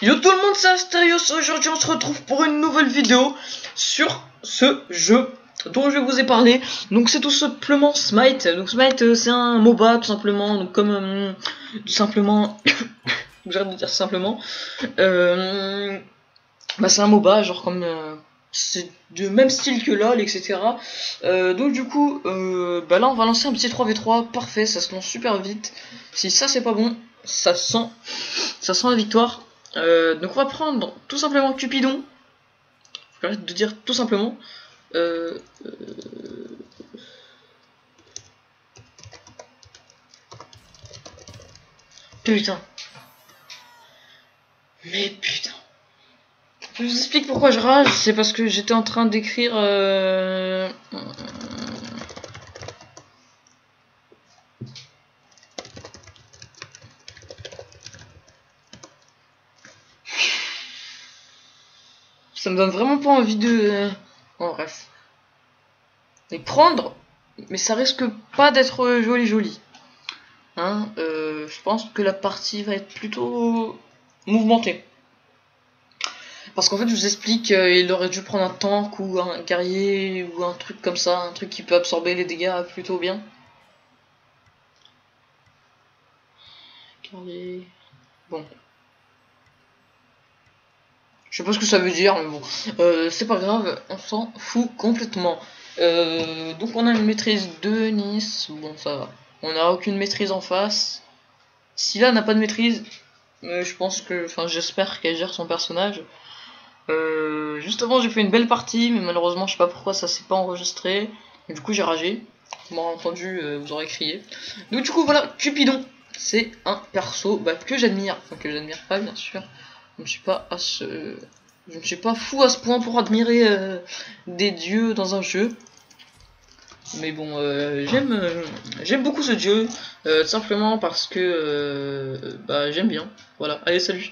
Yo tout le monde, c'est Astérios. Aujourd'hui on se retrouve pour une nouvelle vidéo sur ce jeu dont je vous ai parlé. Donc c'est tout simplement Smite. Donc Smite c'est un MOBA tout simplement. Donc comme tout simplement j'arrête de dire simplement. Bah c'est un MOBA genre comme c'est du même style que LoL, etc. Donc du coup bah là on va lancer un petit 3v3 parfait, ça se lance super vite. Si ça c'est pas bon, ça sent la victoire. Donc on va prendre tout simplement Cupidon. J'arrête de dire tout simplement. Putain. Mais putain. Je vous explique pourquoi je rage. C'est parce que j'étais en train d'écrire. Ça me donne vraiment pas envie de. Bon, bref. Et prendre. Mais ça risque pas d'être joli. Hein, je pense que la partie va être plutôt mouvementée. Parce qu'en fait, je vous explique, il aurait dû prendre un tank ou un guerrier ou un truc comme ça, un truc qui peut absorber les dégâts plutôt bien. Guerrier. Bon. Je sais pas ce que ça veut dire, mais bon. C'est pas grave, on s'en fout complètement. Donc on a une maîtrise de Nice, bon ça va. On n'a aucune maîtrise en face. Si là n'a pas de maîtrise, je pense que, enfin j'espère qu'elle gère son personnage. Juste avant j'ai fait une belle partie, mais malheureusement je sais pas pourquoi ça s'est pas enregistré. Et du coup j'ai ragé. Vous m'aurez entendu, vous aurez crié. Donc du coup voilà, Cupidon, c'est un perso que j'admire, enfin que j'admire pas bien sûr. Je ne suis pas à ce, je ne suis pas fou à ce point pour admirer des dieux dans un jeu. Mais bon, j'aime beaucoup ce dieu, simplement parce que bah j'aime bien. Voilà, allez salut.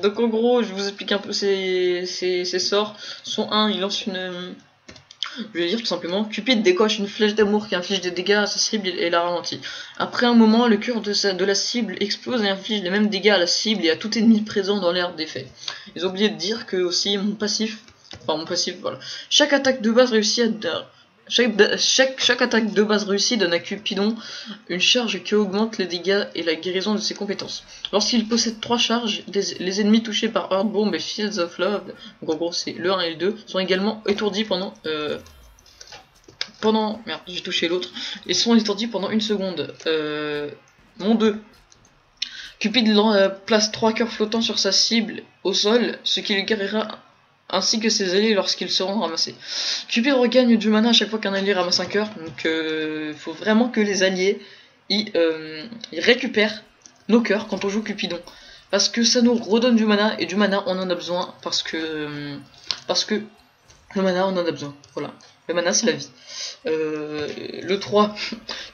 Donc en gros, je vous explique un peu ses sorts. Son 1, il lance une, je vais dire tout simplement, Cupid décoche une flèche d'amour qui inflige des dégâts à sa cible et la ralentit. Après un moment, le cœur de la cible explose et inflige les mêmes dégâts à la cible et à tout ennemi présent dans l'aire d'effet. Ils ont oublié de dire que aussi mon passif, voilà. Chaque attaque de base réussit à... Chaque attaque de base réussie donne à Cupidon une charge qui augmente les dégâts et la guérison de ses compétences. Lorsqu'il possède 3 charges, les ennemis touchés par Earthbomb et Fields of Love, donc en gros c'est le 1 et le 2, sont également étourdis pendant... Merde, j'ai touché l'autre. Et sont étourdis pendant 1 seconde. Mon 2. Cupid place 3 cœurs flottants sur sa cible au sol, ce qui lui guérira ainsi que ses alliés lorsqu'ils seront ramassés. Cupid regagne du mana à chaque fois qu'un allié ramasse un cœur, donc il faut vraiment que les alliés ils récupèrent nos cœurs quand on joue Cupidon. Parce que ça nous redonne du mana, et du mana on en a besoin, parce que le mana on en a besoin, voilà. Le mana c'est la vie. Le 3,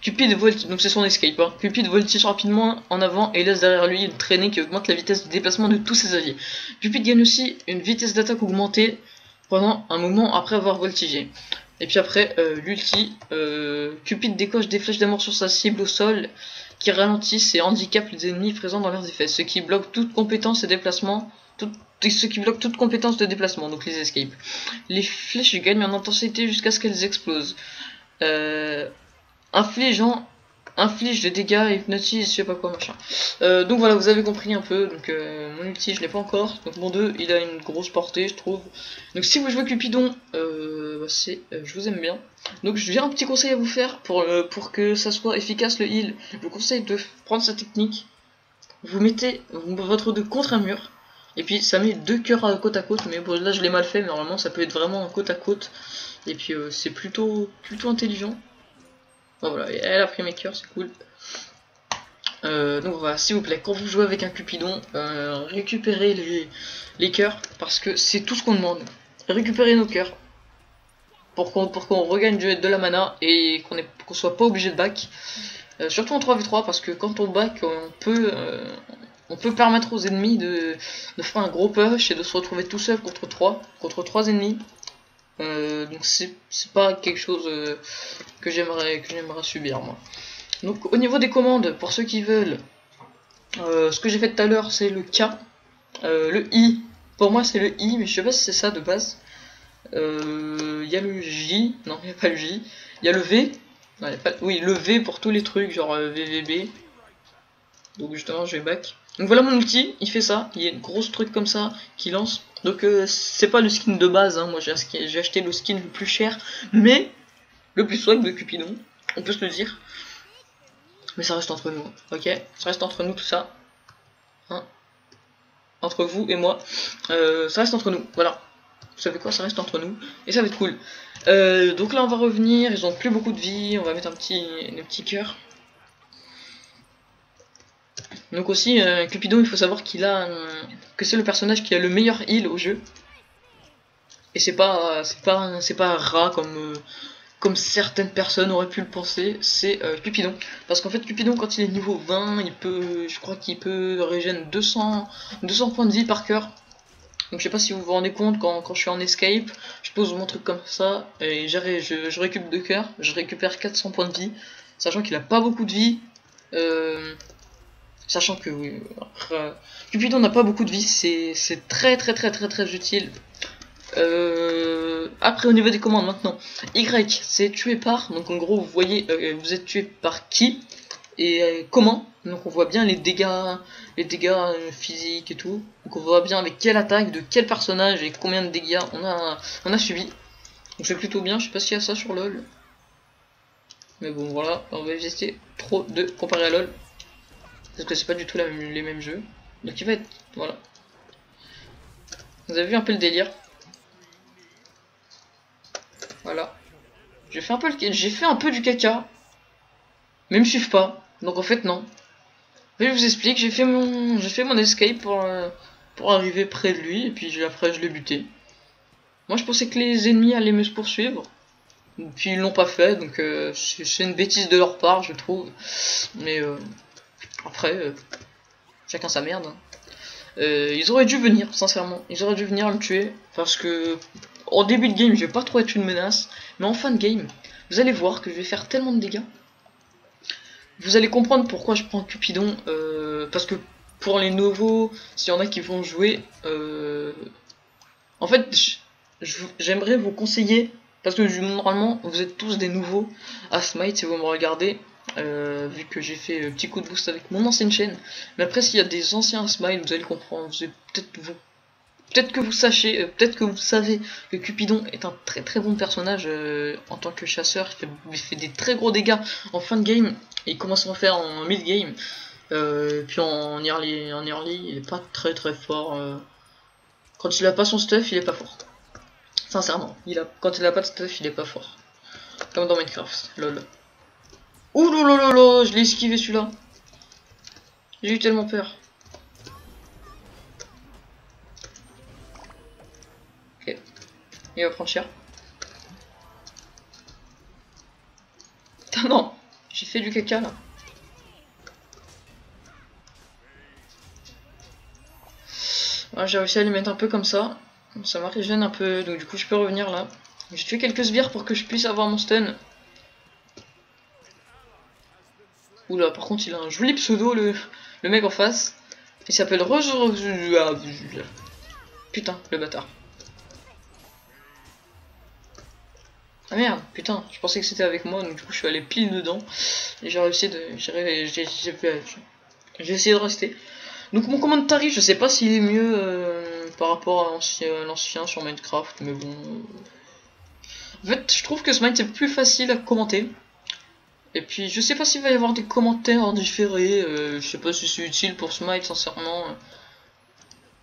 Cupid voltige, donc c'est son escape, hein. Cupid voltige rapidement en avant et laisse derrière lui une traînée qui augmente la vitesse de déplacement de tous ses alliés. Cupid gagne aussi une vitesse d'attaque augmentée pendant un moment après avoir voltigé. Et puis après, l'ulti, Cupid décoche des flèches d'amour sur sa cible au sol qui ralentissent et handicapent les ennemis présents dans leurs effets, ce qui bloque toute compétence et déplacement, de déplacement, donc les escapes. Les flèches gagnent en intensité jusqu'à ce qu'elles explosent. Inflige des dégâts, hypnotise, je sais pas quoi machin. Donc voilà, vous avez compris un peu. Donc mon ulti je l'ai pas encore. Donc mon 2 il a une grosse portée je trouve. Donc si vous jouez Cupidon, je vous aime bien. Donc j'ai un petit conseil à vous faire pour que ça soit efficace le heal. Je vous conseille de prendre sa technique. Vous mettez votre 2 contre un mur. Et puis ça met 2 cœurs côte à côte. Mais bon, là je l'ai mal fait, mais normalement ça peut être vraiment côte à côte. Et puis c'est plutôt intelligent. Bon, voilà, elle a pris mes cœurs, c'est cool. Donc voilà, s'il vous plaît, quand vous jouez avec un Cupidon, récupérez les cœurs, parce que c'est tout ce qu'on demande. Récupérez nos cœurs, pour qu'on regagne de la mana, et qu'on soit pas obligé de back. Surtout en 3v3, parce que quand on back, on peut permettre aux ennemis de faire un gros push et de se retrouver tout seul contre 3 ennemis. Donc c'est pas quelque chose que j'aimerais subir moi. Donc au niveau des commandes, pour ceux qui veulent, ce que j'ai fait tout à l'heure c'est le K. Le I, pour moi c'est le I, mais je sais pas si c'est ça de base. Il y a le J, non il n'y a pas le J. Il y a le V, non, y a pas... oui le V pour tous les trucs genre VVB. Donc justement je vais back. Donc voilà mon outil, il fait ça, il y a une grosse truc comme ça qui lance. Donc c'est pas le skin de base, hein. Moi j'ai acheté le skin le plus cher, mais le plus swag de Cupidon, on peut se le dire. Mais ça reste entre nous, ok? Ça reste entre nous tout ça. Hein, entre vous et moi. Ça reste entre nous, voilà. Vous savez quoi, ça reste entre nous. Et ça va être cool. Donc là on va revenir, ils ont plus beaucoup de vie, on va mettre un petit cœur. Donc aussi, Cupidon, il faut savoir qu'il a que c'est le personnage qui a le meilleur heal au jeu. Et c'est pas un rat comme certaines personnes auraient pu le penser, c'est Cupidon. Parce qu'en fait, Cupidon, quand il est niveau 20, je crois qu'il peut régénérer 200 points de vie par cœur. Donc je sais pas si vous vous rendez compte, quand je suis en escape, je pose mon truc comme ça, et je récupère 2 cœurs, je récupère 400 points de vie, sachant qu'il a pas beaucoup de vie. Sachant que Cupidon n'a pas beaucoup de vie, c'est très utile. Après au niveau des commandes maintenant, Y c'est tué par, donc en gros vous voyez vous êtes tué par qui et comment, donc on voit bien les dégâts physiques et tout, donc on voit bien avec quelle attaque, de quel personnage et combien de dégâts on a subi, donc c'est plutôt bien. Je sais pas s'il y a ça sur LoL, mais bon voilà, on va éviter trop de comparer à LoL parce que c'est pas du tout les mêmes jeux, donc il va être, voilà, vous avez vu un peu le délire. Voilà. J'ai fait un peu du caca. Mais ils me suivent pas. Donc en fait non. Mais je vous explique, j'ai fait mon escape pour arriver près de lui et puis après je l'ai buté. Moi je pensais que les ennemis allaient me poursuivre. Puis ils l'ont pas fait, donc c'est une bêtise de leur part, je trouve. Mais après chacun sa merde. Hein. Ils auraient dû venir, sincèrement. Ils auraient dû venir me tuer parce que en début de game, je vais pas trop être une menace, mais en fin de game, vous allez voir que je vais faire tellement de dégâts. Vous allez comprendre pourquoi je prends Cupidon, parce que pour les nouveaux, s'il y en a qui vont jouer, en fait, j'aimerais vous conseiller, parce que normalement, vous êtes tous des nouveaux à Smite si vous me regardez, vu que j'ai fait petit coup de boost avec mon ancienne chaîne. Mais après, s'il y a des anciens à Smite, vous allez comprendre, peut-être que vous sachez, peut-être que vous savez que Cupidon est un très bon personnage en tant que chasseur. Il fait des très gros dégâts en fin de game et il commence à en faire en mid game. Puis en early, il est pas très fort. Quand il a pas son stuff, il est pas fort. Sincèrement, quand il a pas de stuff, il est pas fort. Comme dans Minecraft, lol. Ouh lolololo, je l'ai esquivé celui-là. J'ai eu tellement peur. Ok, il va prendre cher. Putain non, j'ai fait du caca là. Voilà, j'ai réussi à les mettre un peu comme ça. Ça m'a régène un peu, donc du coup je peux revenir là. J'ai tué quelques sbires pour que je puisse avoir mon stun. Oula, par contre il a un joli pseudo le mec en face. Il s'appelle Putain, le bâtard. Ah merde, putain, je pensais que c'était avec moi, donc du coup je suis allé pile dedans. Et j'ai réussi de... J'ai essayé de rester. Donc mon commentary, je sais pas s'il est mieux par rapport à l'ancien sur Minecraft, mais bon... En fait, je trouve que ce Smite est plus facile à commenter. Et puis, je sais pas s'il va y avoir des commentaires différés, je sais pas si c'est utile pour Smite, sincèrement.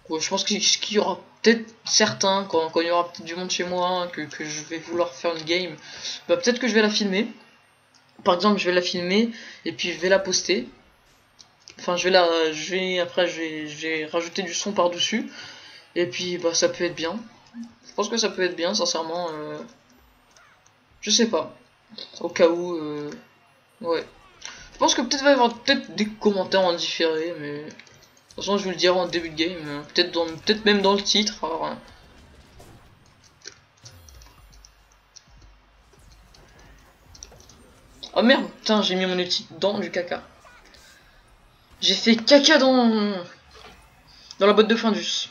Ouais, je pense qu'il y aura peut-être certains, quand il y aura peut-être du monde chez moi, que je vais vouloir faire une game, bah peut-être que je vais la filmer. Par exemple, je vais la filmer, et puis je vais la poster. Enfin, après, je vais rajouter du son par-dessus. Et puis, bah, ça peut être bien. Je pense que ça peut être bien, sincèrement. Je sais pas. Au cas où, ouais. Je pense que peut-être va y avoir des commentaires en différé, mais... De toute façon, je vous le dirai en début de game. Peut-être même dans le titre. Alors, hein. Oh merde, putain, j'ai mis mon outil dans du caca. J'ai fait caca dans... Dans la boîte de Findus.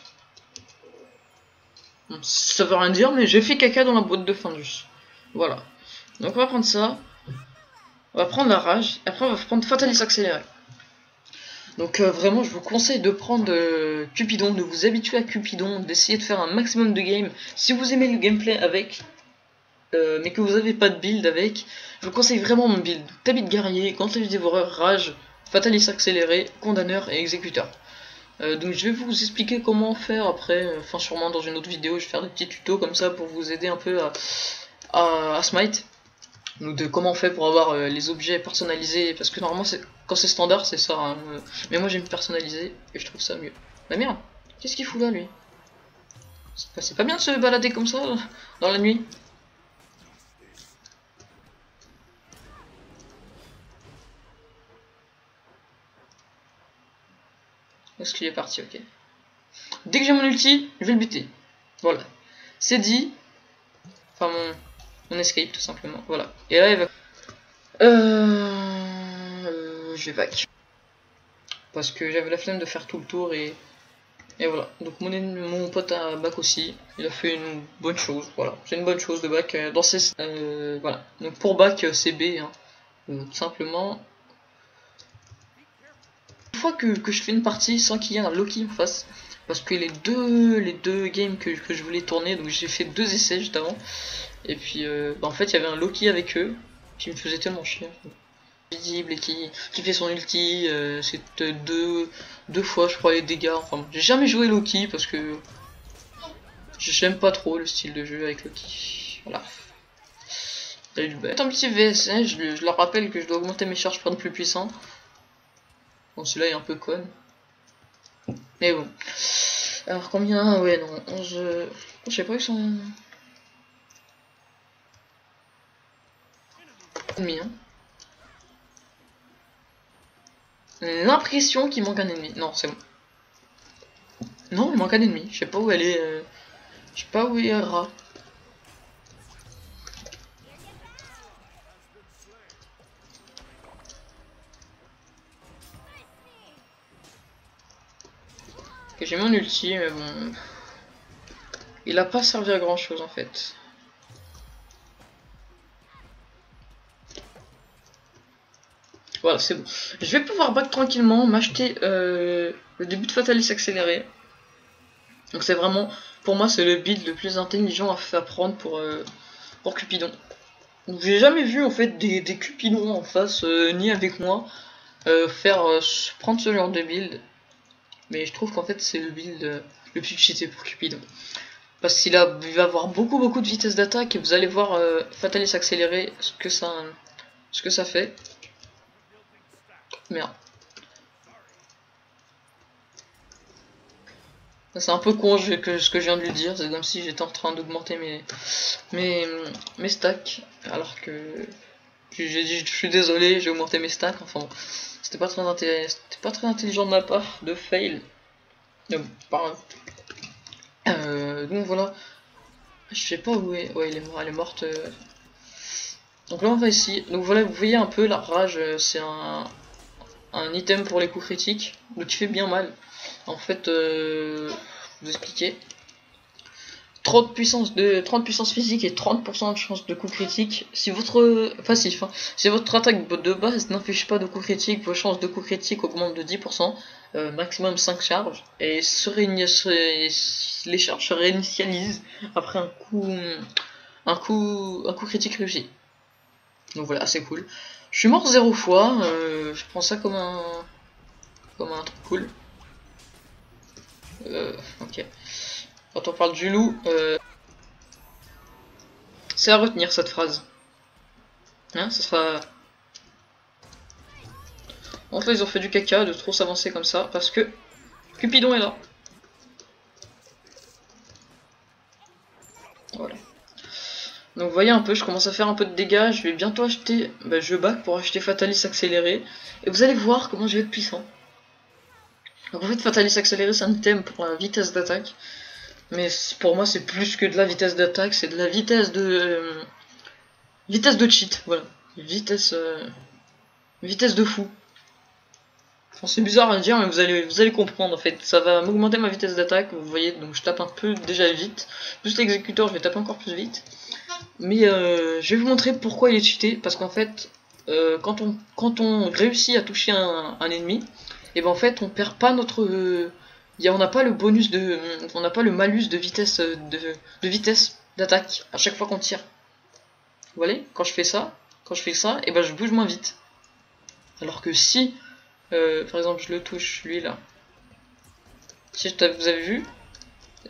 Bon, ça veut rien dire, mais j'ai fait caca dans la boîte de Findus. Voilà. Donc on va prendre ça. On va prendre la rage. Et après on va prendre Fatalis accéléré. Donc vraiment je vous conseille de prendre Cupidon, de vous habituer à Cupidon, d'essayer de faire un maximum de game. Si vous aimez le gameplay avec, mais que vous n'avez pas de build avec, je vous conseille vraiment mon build. Tabit guerrier, Gantlage dévoreur, rage, Fatalis accéléré, condamneur et exécuteur. Donc je vais vous expliquer comment faire après, enfin sûrement dans une autre vidéo, je vais faire des petits tutos comme ça pour vous aider un peu à smite. Donc de comment on fait pour avoir les objets personnalisés, parce que normalement quand c'est standard c'est ça, hein, mais moi j'aime personnaliser et je trouve ça mieux. Bah merde, qu'est-ce qu'il fout là lui? C'est pas bien de se balader comme ça dans la nuit. Est-ce qu'il est parti? Ok. Dès que j'ai mon ulti, je vais le buter. Voilà. C'est dit. Enfin mon escape tout simplement. Voilà. Et là il va... je vais back. Parce que j'avais la flemme de faire tout le tour et voilà. Donc mon pote a back aussi. Il a fait une bonne chose. Voilà. C'est une bonne chose de back dans ces... voilà. Donc pour back c'est B. Hein. Tout simplement. Une fois que je fais une partie sans qu'il y ait un Loki en face. Parce que les deux games que je voulais tourner, donc j'ai fait 2 essais juste avant. Et puis en fait il y avait un Loki avec eux qui me faisait tellement chier. Visible et qui fait son ulti, c'est deux fois je crois les dégâts. Enfin j'ai jamais joué Loki parce que j'aime pas trop le style de jeu avec Loki. Voilà. Un petit VS, je leur rappelle que je dois augmenter mes charges pour être plus puissant. Bon celui-là est un peu con. Mais bon. Alors combien? Ouais non, 11... je sais pas, ils sont... Ennemi, hein. L'impression qu'il manque un ennemi. Non, c'est bon. Non, il manque un ennemi. Je sais pas où elle est. Je sais pas où est Ra. Ok, j'ai mon ulti, mais bon. Il a pas servi à grand chose en fait. Voilà, c'est bon. Je vais pouvoir back tranquillement, m'acheter le début de Fatalis accéléré. Donc c'est vraiment, pour moi, c'est le build le plus intelligent à prendre pour Cupidon. J'ai jamais vu en fait des Cupidons en face, ni avec moi, prendre ce genre de build. Mais je trouve qu'en fait c'est le build le plus cheaté pour Cupidon. Parce qu'il va avoir beaucoup de vitesse d'attaque et vous allez voir Fatalis accéléré ce que ça fait. Merde. C'est un peu con ce que je viens de lui dire, c'est comme si j'étais en train d'augmenter mes stacks, alors que j'ai dit je suis désolé, j'ai augmenté mes stacks, enfin c'était pas très intelligent de ma part de fail. Mais bon, pas grave. Donc voilà, je sais pas où est, ouais elle est morte. Donc là on va ici, donc voilà vous voyez un peu la rage, c'est un item pour les coups critiques, donc il fait bien mal. En fait, vous expliquer. 30 puissance physique et 30% de chance de coup critique. Si votre passif, hein, si votre attaque de base n'affiche pas de coup critique, vos chances de coup critique augmentent de 10%, maximum 5 charges, et les charges se réinitialisent après un coup critique réussi. Donc voilà, c'est cool. Je suis mort 0 fois, je prends ça comme un truc cool. Ok. Quand on parle du loup, c'est à retenir cette phrase. Hein, ça sera... En fait, ils ont fait du caca de trop s'avancer comme ça, parce que Cupidon est là. Voilà. Donc vous voyez un peu, je commence à faire un peu de dégâts, je vais bientôt acheter... Bah, je back pour acheter Fatalis accéléré, et vous allez voir comment je vais être puissant. Donc en fait, Fatalis accéléré, c'est un item pour la vitesse d'attaque. Mais pour moi, c'est plus que de la vitesse d'attaque, c'est de la vitesse de... vitesse de cheat, voilà. Vitesse de fou. Enfin, c'est bizarre à dire, mais vous allez comprendre en fait. Ça va m'augmenter ma vitesse d'attaque, vous voyez, donc je tape un peu déjà vite. Plus l'exécuteur, je vais taper encore plus vite. Mais je vais vous montrer pourquoi il est cheaté, parce qu'en fait, quand on réussit à toucher un ennemi, et ben en fait on perd pas notre... on n'a pas le bonus de... On n'a pas le malus de vitesse vitesse d'attaque à chaque fois qu'on tire. Vous voyez, quand je fais ça, et ben je bouge moins vite. Alors que si, par exemple, je le touche, lui là. Si vous avez vu,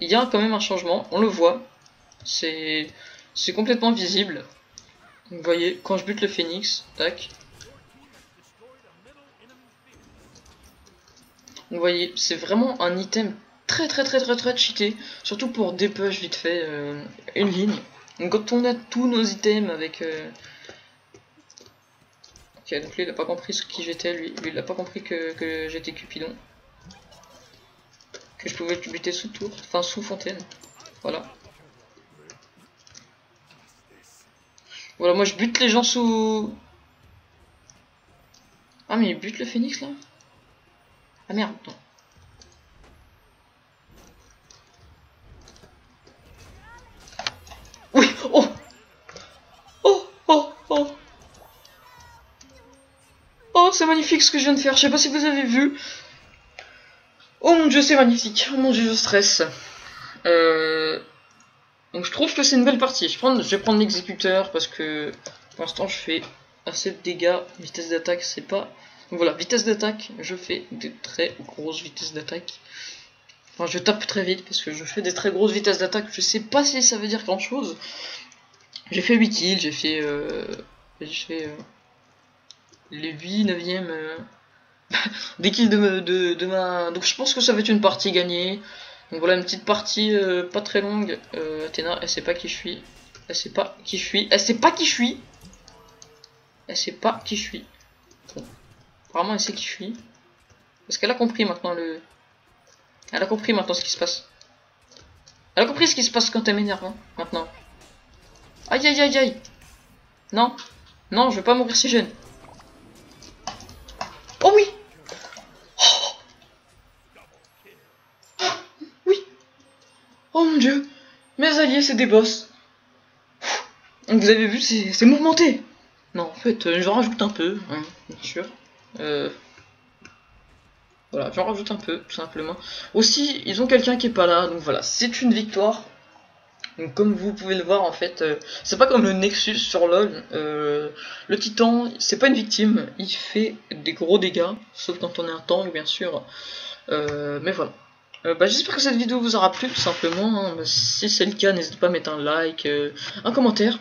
il y a quand même un changement, on le voit. C'est complètement visible. Vous voyez, quand je bute le phénix, tac. Vous voyez, c'est vraiment un item très cheaté. Surtout pour dépush vite fait une ligne. Donc quand on a tous nos items avec... Ok, donc lui il a pas compris qui j'étais, lui il a pas compris que j'étais Cupidon. Que je pouvais buter sous tour, enfin sous fontaine. Voilà. Voilà, moi je bute les gens sous... Ah mais il bute le phénix là? Ah merde, non. Oui, oh! Oh, oh, oh! Oh, c'est magnifique ce que je viens de faire, je sais pas si vous avez vu. Oh mon dieu, c'est magnifique. Oh mon dieu, je stresse. Donc je trouve que c'est une belle partie. Je vais prendre l'exécuteur parce que pour l'instant je fais assez de dégâts. Vitesse d'attaque, c'est pas... Donc voilà, vitesse d'attaque, je fais des très grosses vitesses d'attaque. Enfin, je tape très vite parce que je fais des très grosses vitesses d'attaque. Je sais pas si ça veut dire grand chose. J'ai fait 8 kills, j'ai fait les 8, 9e des kills de ma... Donc je pense que ça va être une partie gagnée. Donc voilà, une petite partie pas très longue. Athéna, elle sait pas qui je suis. Elle sait pas qui je suis. Elle sait pas qui je suis. Elle sait pas qui je suis. Bon. Apparemment elle sait qui je suis. Parce qu'elle a compris maintenant le... Elle a compris maintenant ce qui se passe. Elle a compris ce qui se passe quand elle m'énerve, hein, maintenant. Aïe aïe aïe aïe. Non. Non, je veux pas mourir si jeune. Oh oui. Oui. Oh mon dieu. Mes alliés, c'est des boss. Donc vous avez vu, c'est mouvementé. Non, en fait, j'en rajoute un peu, hein, bien sûr. Voilà, j'en rajoute un peu, tout simplement. Aussi, ils ont quelqu'un qui est pas là, donc voilà, c'est une victoire. Donc comme vous pouvez le voir, en fait, c'est pas comme le Nexus sur LoL. Le Titan, c'est pas une victime, il fait des gros dégâts, sauf quand on est un tank, bien sûr. Mais voilà. J'espère que cette vidéo vous aura plu, tout simplement. Hein. Si c'est le cas, n'hésitez pas à mettre un like, un commentaire,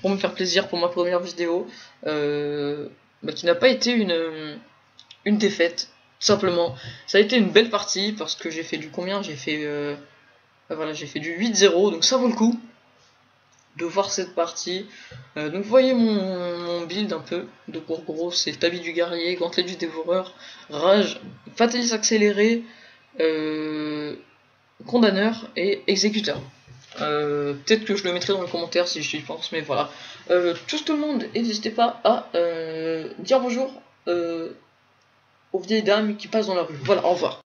pour me faire plaisir pour ma première vidéo, qui n'a pas été une défaite, tout simplement. Ça a été une belle partie, parce que j'ai fait du combien? J'ai fait... voilà, j'ai fait du 8-0, donc ça vaut le coup de voir cette partie. Donc vous voyez mon build un peu. Donc en gros, c'est Tabi du guerrier, gantelet du dévoreur, rage, fatalis accéléré, condamneur et exécuteur. Peut-être que je le mettrai dans les commentaires si j'y pense, mais voilà. Tout le monde, et n'hésitez pas à dire bonjour aux vieilles dames qui passent dans la rue. Voilà, au revoir.